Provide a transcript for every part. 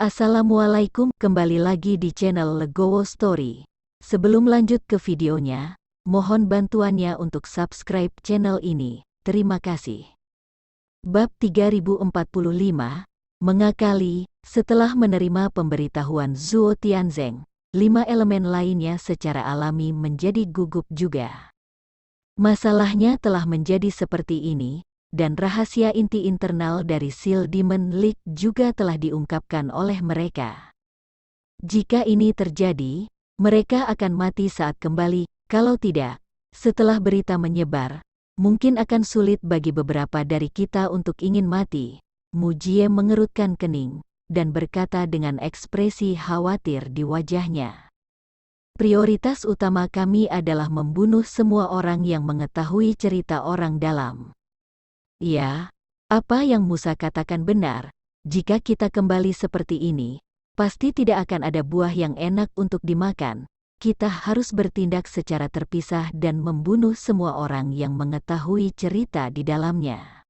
Assalamualaikum, kembali lagi di channel Legowo Story. Sebelum lanjut ke videonya, mohon bantuannya untuk subscribe channel ini. Terima kasih. Bab 3045, Mengakali. Setelah menerima pemberitahuan Zuo Tianzeng, 5 elemen lainnya secara alami menjadi gugup juga. Masalahnya telah menjadi seperti ini, dan rahasia inti internal dari Seal Demon League juga telah diungkapkan oleh mereka. Jika ini terjadi, mereka akan mati saat kembali. Kalau tidak, setelah berita menyebar, mungkin akan sulit bagi beberapa dari kita untuk ingin mati. Mu Jie mengerutkan kening dan berkata dengan ekspresi khawatir di wajahnya. Prioritas utama kami adalah membunuh semua orang yang mengetahui cerita orang dalam. Ya, apa yang Musa katakan benar. Jika kita kembali seperti ini, pasti tidak akan ada buah yang enak untuk dimakan. Kita harus bertindak secara terpisah dan membunuh semua orang yang mengetahui cerita di dalamnya.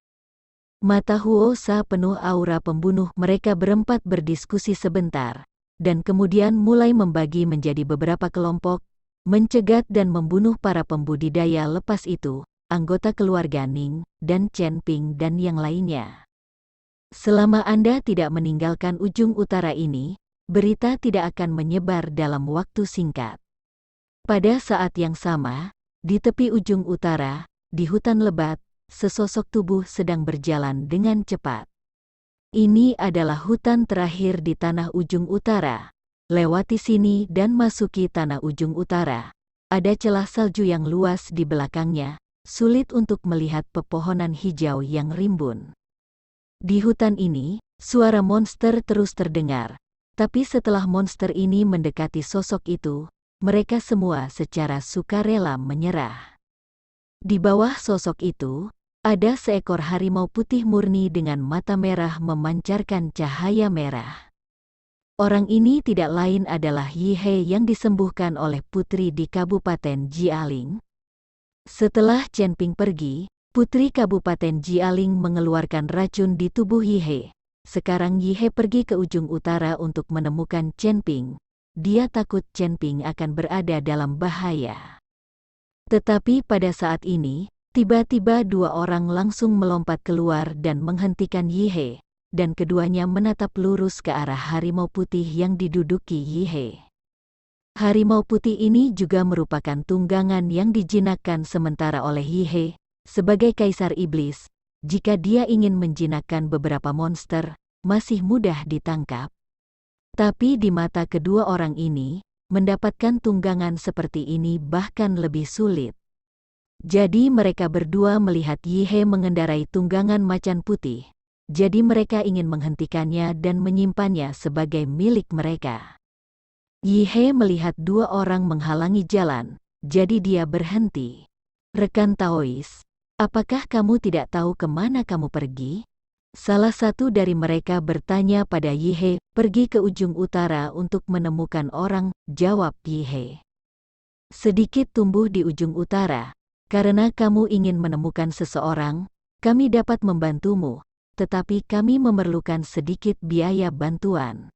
Mata Huo Sa penuh aura pembunuh. Mereka berempat berdiskusi sebentar, dan kemudian mulai membagi menjadi beberapa kelompok, mencegat dan membunuh para pembudidaya lepas itu, anggota keluarga Ning, dan Chen Ping dan yang lainnya. Selama Anda tidak meninggalkan ujung utara ini, berita tidak akan menyebar dalam waktu singkat. Pada saat yang sama, di tepi ujung utara, di hutan lebat, sesosok tubuh sedang berjalan dengan cepat. Ini adalah hutan terakhir di tanah ujung utara. Lewati sini dan masuki tanah ujung utara. Ada celah salju yang luas di belakangnya, sulit untuk melihat pepohonan hijau yang rimbun. Di hutan ini, suara monster terus terdengar. Tapi setelah monster ini mendekati sosok itu, mereka semua secara sukarela menyerah. Di bawah sosok itu, ada seekor harimau putih murni dengan mata merah memancarkan cahaya merah. Orang ini tidak lain adalah Yi He yang disembuhkan oleh putri di Kabupaten Jialing. Setelah Chen Ping pergi, putri Kabupaten Jialing mengeluarkan racun di tubuh Yi He. Sekarang Yi He pergi ke ujung utara untuk menemukan Chen Ping. Dia takut Chen Ping akan berada dalam bahaya. Tetapi pada saat ini, tiba-tiba 2 orang langsung melompat keluar dan menghentikan Yi He, dan keduanya menatap lurus ke arah harimau putih yang diduduki Yi He. Harimau putih ini juga merupakan tunggangan yang dijinakkan sementara oleh Yi He, sebagai kaisar iblis. Jika dia ingin menjinakkan beberapa monster, masih mudah ditangkap. Tapi di mata kedua orang ini, mendapatkan tunggangan seperti ini bahkan lebih sulit. Jadi mereka berdua melihat Yi He mengendarai tunggangan macan putih. Jadi mereka ingin menghentikannya dan menyimpannya sebagai milik mereka. Yi He melihat 2 orang menghalangi jalan, jadi dia berhenti. Rekan Taois, apakah kamu tidak tahu kemana kamu pergi? Salah satu dari mereka bertanya pada Yi He, pergi ke ujung utara untuk menemukan orang, jawab Yi He. Sedikit tumbuh di ujung utara. Karena kamu ingin menemukan seseorang, kami dapat membantumu, tetapi kami memerlukan sedikit biaya bantuan.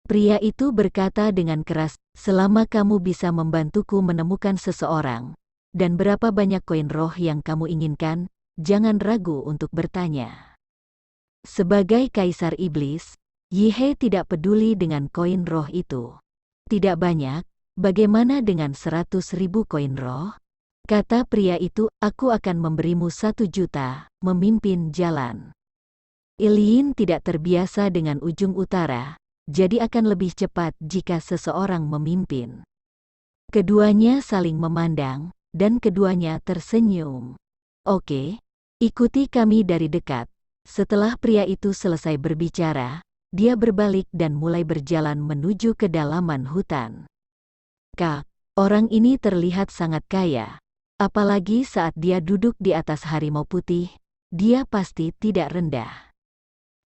Pria itu berkata dengan keras, selama kamu bisa membantuku menemukan seseorang, dan berapa banyak koin roh yang kamu inginkan, jangan ragu untuk bertanya. Sebagai kaisar iblis, Yi He tidak peduli dengan koin roh itu. Tidak banyak, bagaimana dengan 100.000 koin roh? Kata pria itu, aku akan memberimu 1 juta, memimpin jalan. Iliin tidak terbiasa dengan ujung utara, jadi akan lebih cepat jika seseorang memimpin. Keduanya saling memandang, dan keduanya tersenyum. Oke, ikuti kami dari dekat. Setelah pria itu selesai berbicara, dia berbalik dan mulai berjalan menuju kedalaman hutan. Kak, orang ini terlihat sangat kaya. Apalagi saat dia duduk di atas harimau putih, dia pasti tidak rendah.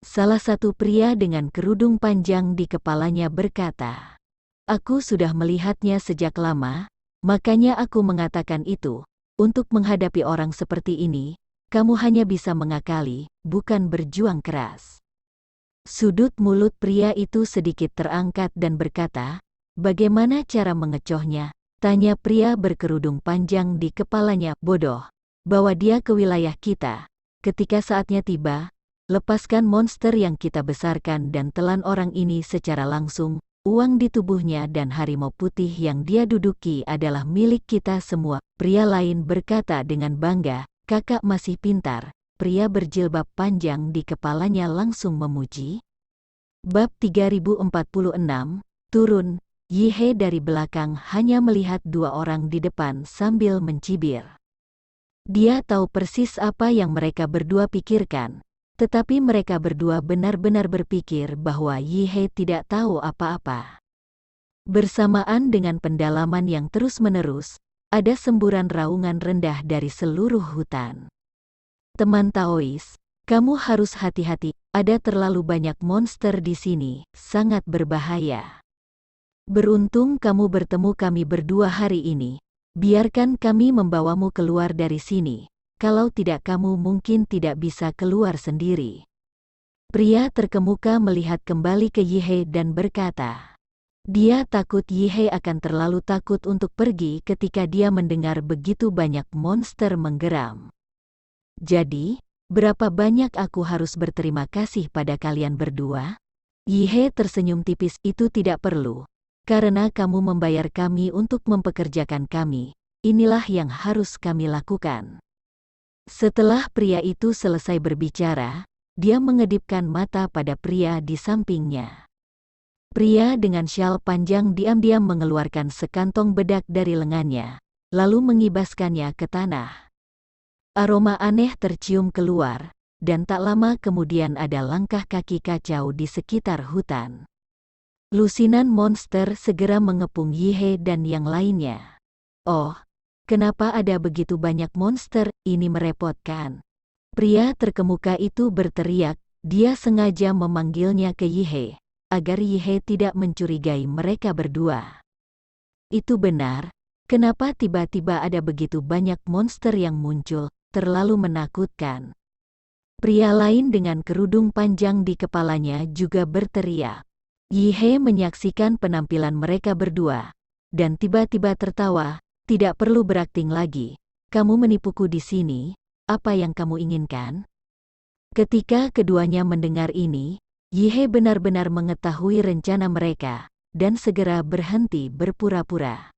Salah satu pria dengan kerudung panjang di kepalanya berkata, aku sudah melihatnya sejak lama, makanya aku mengatakan itu. Untuk menghadapi orang seperti ini, kamu hanya bisa mengakali, bukan berjuang keras. Sudut mulut pria itu sedikit terangkat dan berkata, "Bagaimana cara mengecohnya?" tanya pria berkerudung panjang di kepalanya. "Bodoh. Bawa dia ke wilayah kita. Ketika saatnya tiba, lepaskan monster yang kita besarkan dan telan orang ini secara langsung. Uang di tubuhnya dan harimau putih yang dia duduki adalah milik kita semua." Pria lain berkata dengan bangga, "Kakak masih pintar." Pria berjilbab panjang di kepalanya langsung memuji. Bab 3046, turun. Yihe dari belakang hanya melihat dua orang di depan sambil mencibir. Dia tahu persis apa yang mereka berdua pikirkan, tetapi mereka berdua benar-benar berpikir bahwa Yihe tidak tahu apa-apa. Bersamaan dengan pendalaman yang terus-menerus, ada semburan raungan rendah dari seluruh hutan. "Teman Taois, kamu harus hati-hati, ada terlalu banyak monster di sini, sangat berbahaya. Beruntung kamu bertemu kami berdua hari ini. Biarkan kami membawamu keluar dari sini, kalau tidak kamu mungkin tidak bisa keluar sendiri." Pria terkemuka melihat kembali ke Yihe dan berkata, dia takut Yihe akan terlalu takut untuk pergi ketika dia mendengar begitu banyak monster menggeram. "Jadi, berapa banyak aku harus berterima kasih pada kalian berdua?" Yihe tersenyum tipis. "Itu tidak perlu. Karena kamu membayar kami untuk mempekerjakan kami, inilah yang harus kami lakukan." Setelah pria itu selesai berbicara, dia mengedipkan mata pada pria di sampingnya. Pria dengan syal panjang diam-diam mengeluarkan sekantong bedak dari lengannya, lalu mengibaskannya ke tanah. Aroma aneh tercium keluar, dan tak lama kemudian ada langkah kaki kacau di sekitar hutan. Lusinan monster segera mengepung Yihe dan yang lainnya. "Oh, kenapa ada begitu banyak monster? Ini merepotkan." Pria terkemuka itu berteriak. Dia sengaja memanggilnya ke Yihe, agar Yihe tidak mencurigai mereka berdua. "Itu benar. Kenapa tiba-tiba ada begitu banyak monster yang muncul? Terlalu menakutkan." Pria lain dengan kerudung panjang di kepalanya juga berteriak. Yihe menyaksikan penampilan mereka berdua, dan tiba-tiba tertawa. "Tidak perlu berakting lagi. Kamu menipuku di sini. Apa yang kamu inginkan?" Ketika keduanya mendengar ini, Yihe benar-benar mengetahui rencana mereka, dan segera berhenti berpura-pura.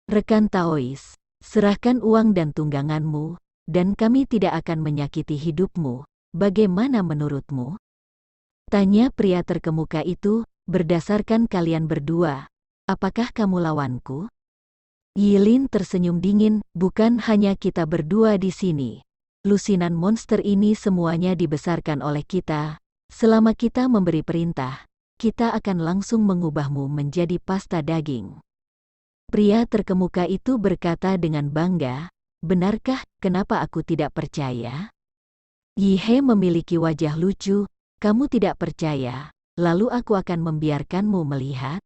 "Rekan Taois, serahkan uang dan tungganganmu, dan kami tidak akan menyakiti hidupmu. Bagaimana menurutmu?" tanya pria terkemuka itu. "Berdasarkan kalian berdua, apakah kamu lawanku?" Yilin tersenyum dingin. "Bukan hanya kita berdua di sini. Lusinan monster ini semuanya dibesarkan oleh kita. Selama kita memberi perintah, kita akan langsung mengubahmu menjadi pasta daging." Pria terkemuka itu berkata dengan bangga, "Benarkah? Kenapa aku tidak percaya?" Yihe memiliki wajah lucu. "Kamu tidak percaya, lalu aku akan membiarkanmu melihat."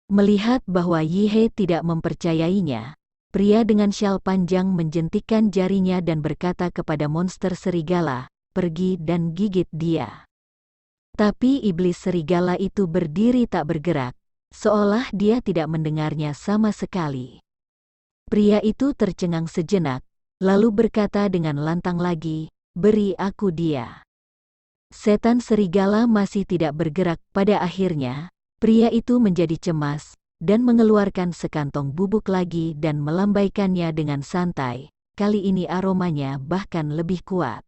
Melihat bahwa Yihe tidak mempercayainya, pria dengan syal panjang menjentikkan jarinya dan berkata kepada monster serigala, "Pergi dan gigit dia." Tapi iblis serigala itu berdiri tak bergerak, seolah dia tidak mendengarnya sama sekali. Pria itu tercengang sejenak, lalu berkata dengan lantang lagi, "Beri aku dia." Setan serigala masih tidak bergerak. Pada akhirnya, pria itu menjadi cemas, dan mengeluarkan sekantong bubuk lagi dan melambaikannya dengan santai. Kali ini aromanya bahkan lebih kuat.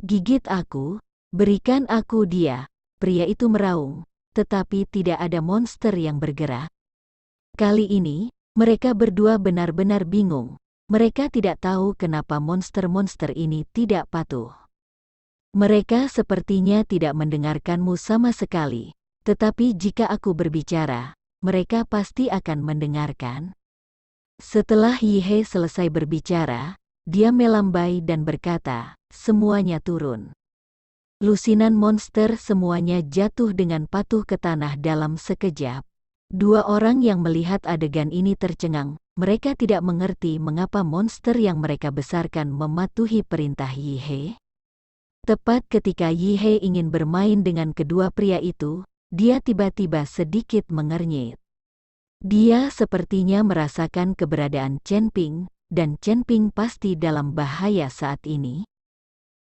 "Gigit aku, berikan aku dia." Pria itu meraung, tetapi tidak ada monster yang bergerak. Kali ini, mereka berdua benar-benar bingung. Mereka tidak tahu kenapa monster-monster ini tidak patuh. "Mereka sepertinya tidak mendengarkanmu sama sekali. Tetapi jika aku berbicara, mereka pasti akan mendengarkan." Setelah Yihe selesai berbicara, dia melambai dan berkata, "Semuanya turun." Lusinan monster semuanya jatuh dengan patuh ke tanah dalam sekejap. Dua orang yang melihat adegan ini tercengang. Mereka tidak mengerti mengapa monster yang mereka besarkan mematuhi perintah Yihe. Tepat ketika Yi He ingin bermain dengan kedua pria itu, dia tiba-tiba sedikit mengernyit. Dia sepertinya merasakan keberadaan Chen Ping, dan Chen Ping pasti dalam bahaya saat ini.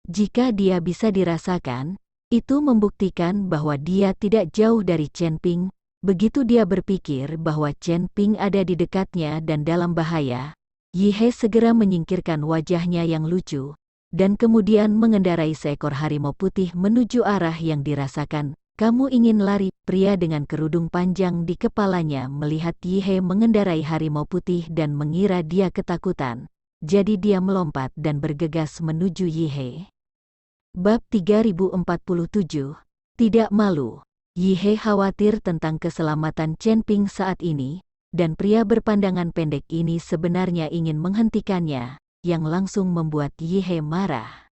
Jika dia bisa dirasakan, itu membuktikan bahwa dia tidak jauh dari Chen Ping. Begitu dia berpikir bahwa Chen Ping ada di dekatnya dan dalam bahaya, Yi He segera menyingkirkan wajahnya yang lucu, dan kemudian mengendarai seekor harimau putih menuju arah yang dirasakan. Kamu ingin lari? Pria dengan kerudung panjang di kepalanya melihat Yi He mengendarai harimau putih dan mengira dia ketakutan. Jadi dia melompat dan bergegas menuju Yi He. Bab 3047. Tidak malu. Yi He khawatir tentang keselamatan Chen Ping saat ini, dan pria berpandangan pendek ini sebenarnya ingin menghentikannya, yang langsung membuat Yi He marah.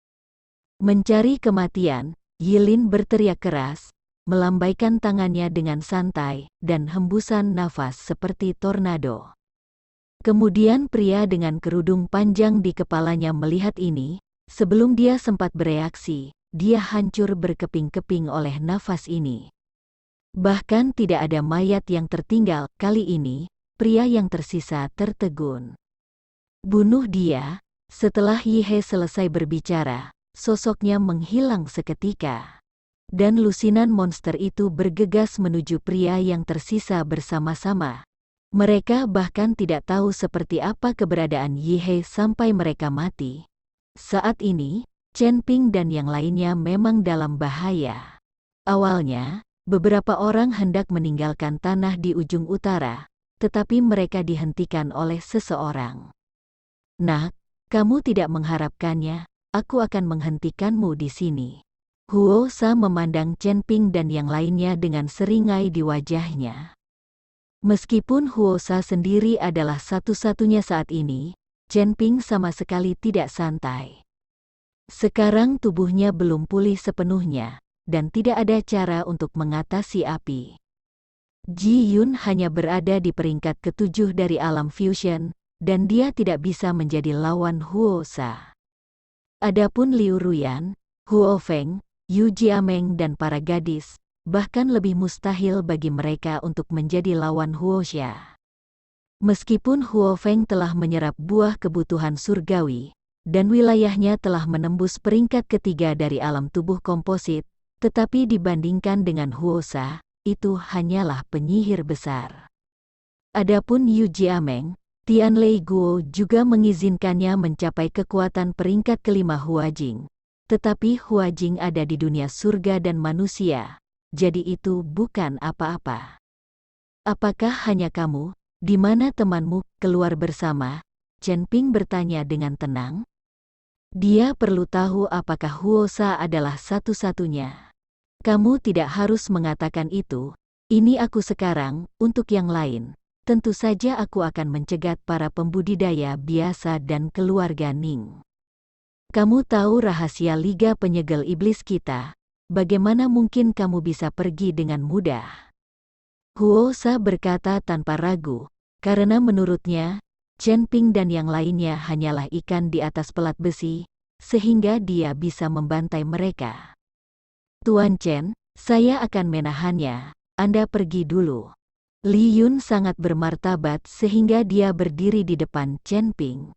Mencari kematian, Yilin berteriak keras, melambaikan tangannya dengan santai, dan hembusan nafas seperti tornado. Kemudian pria dengan kerudung panjang di kepalanya melihat ini. Sebelum dia sempat bereaksi, dia hancur berkeping-keping oleh nafas ini. Bahkan tidak ada mayat yang tertinggal. Kali ini, pria yang tersisa tertegun. Bunuh dia. Setelah Yi He selesai berbicara, sosoknya menghilang seketika. Dan lusinan monster itu bergegas menuju pria yang tersisa bersama-sama. Mereka bahkan tidak tahu seperti apa keberadaan Yi He sampai mereka mati. Saat ini, Chen Ping dan yang lainnya memang dalam bahaya. Awalnya, beberapa orang hendak meninggalkan tanah di ujung utara, tetapi mereka dihentikan oleh seseorang. Nak, kamu tidak mengharapkannya, aku akan menghentikanmu di sini. Huo Sa memandang Chen Ping dan yang lainnya dengan seringai di wajahnya. Meskipun Huo Sa sendiri adalah satu-satunya saat ini, Chen Ping sama sekali tidak santai. Sekarang tubuhnya belum pulih sepenuhnya, dan tidak ada cara untuk mengatasi api. Ji Yun hanya berada di peringkat ke-7 dari alam fusion, dan dia tidak bisa menjadi lawan Huo Sa. Adapun Liu Ruyan, Huo Feng, Yu Jiameng dan para gadis, bahkan lebih mustahil bagi mereka untuk menjadi lawan Huo Xia. Meskipun Huo Feng telah menyerap buah kebutuhan surgawi, dan wilayahnya telah menembus peringkat ketiga dari alam tubuh komposit, tetapi dibandingkan dengan Huo Sa, itu hanyalah penyihir besar. Adapun Yu Jiameng, Tian Lei Guo juga mengizinkannya mencapai kekuatan peringkat kelima Huajing. Tetapi Huajing ada di dunia surga dan manusia, jadi itu bukan apa-apa. Apakah hanya kamu? Di mana temanmu? Keluar bersama? Chen Ping bertanya dengan tenang. Dia perlu tahu apakah Huo Sa adalah satu-satunya. Kamu tidak harus mengatakan itu. Ini aku sekarang. Untuk yang lain, tentu saja aku akan mencegat para pembudidaya biasa dan keluarga Ning. Kamu tahu rahasia Liga Penyegel Iblis kita. Bagaimana mungkin kamu bisa pergi dengan mudah? Huo Sa berkata tanpa ragu, karena menurutnya, Chen Ping dan yang lainnya hanyalah ikan di atas pelat besi, sehingga dia bisa membantai mereka. Tuan Chen, saya akan menahannya, Anda pergi dulu. Li Yun sangat bermartabat sehingga dia berdiri di depan Chen Ping.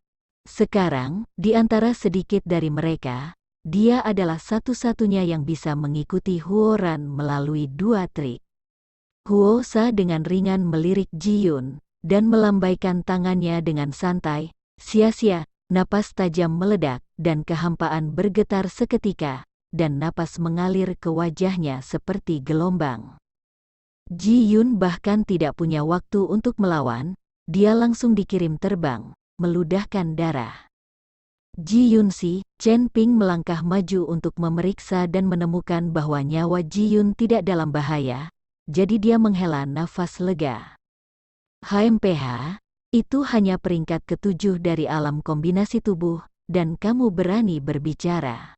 Sekarang, di antara sedikit dari mereka, dia adalah satu-satunya yang bisa mengikuti Huo Ran melalui dua trik. Huo Sa dengan ringan melirik Ji Yun, dan melambaikan tangannya dengan santai. Sia-sia, napas tajam meledak, dan kehampaan bergetar seketika, dan napas mengalir ke wajahnya seperti gelombang. Ji Yun bahkan tidak punya waktu untuk melawan, dia langsung dikirim terbang, meludahkan darah. Ji Yun si, Chen Ping melangkah maju untuk memeriksa dan menemukan bahwa nyawa Ji Yun tidak dalam bahaya. Jadi dia menghela nafas lega. HMPH, itu hanya peringkat ke-7 dari alam kombinasi tubuh, dan kamu berani berbicara.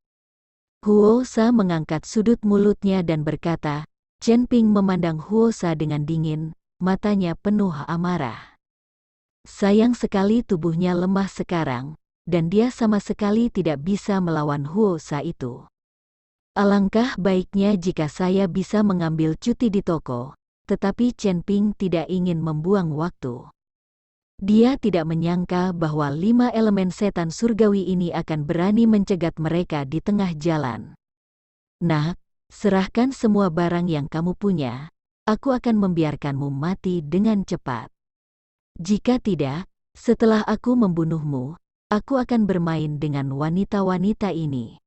Huo Sa mengangkat sudut mulutnya dan berkata. Chen Ping memandang Huo Sa dengan dingin, matanya penuh amarah. Sayang sekali tubuhnya lemah sekarang, dan dia sama sekali tidak bisa melawan Huo Sa itu. Alangkah baiknya jika saya bisa mengambil cuti di toko, tetapi Chen Ping tidak ingin membuang waktu. Dia tidak menyangka bahwa 5 elemen setan surgawi ini akan berani mencegat mereka di tengah jalan. Nak, serahkan semua barang yang kamu punya, aku akan membiarkanmu mati dengan cepat. Jika tidak, setelah aku membunuhmu, aku akan bermain dengan wanita-wanita ini.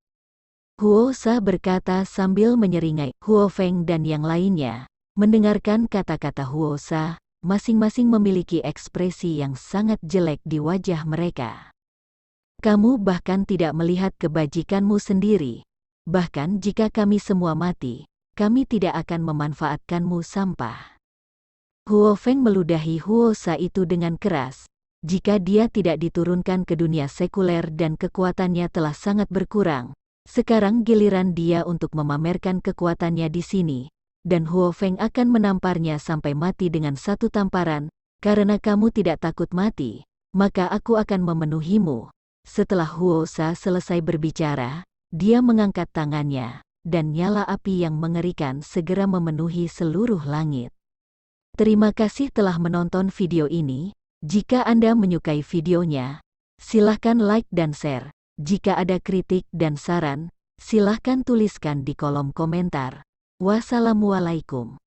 Huo Sa berkata sambil menyeringai. Huo Feng dan yang lainnya mendengarkan kata-kata Huo Sa, masing-masing memiliki ekspresi yang sangat jelek di wajah mereka. Kamu bahkan tidak melihat kebajikanmu sendiri. Bahkan jika kami semua mati, kami tidak akan memanfaatkanmu sampah. Huo Feng meludahi Huo Sa itu dengan keras. Jika dia tidak diturunkan ke dunia sekuler dan kekuatannya telah sangat berkurang, sekarang giliran dia untuk memamerkan kekuatannya di sini, dan Huo Feng akan menamparnya sampai mati dengan satu tamparan. Karena kamu tidak takut mati, maka aku akan memenuhimu. Setelah Huo Sa selesai berbicara, dia mengangkat tangannya, dan nyala api yang mengerikan segera memenuhi seluruh langit. Terima kasih telah menonton video ini. Jika Anda menyukai videonya, silahkan like dan share. Jika ada kritik dan saran, silahkan tuliskan di kolom komentar. Wassalamualaikum.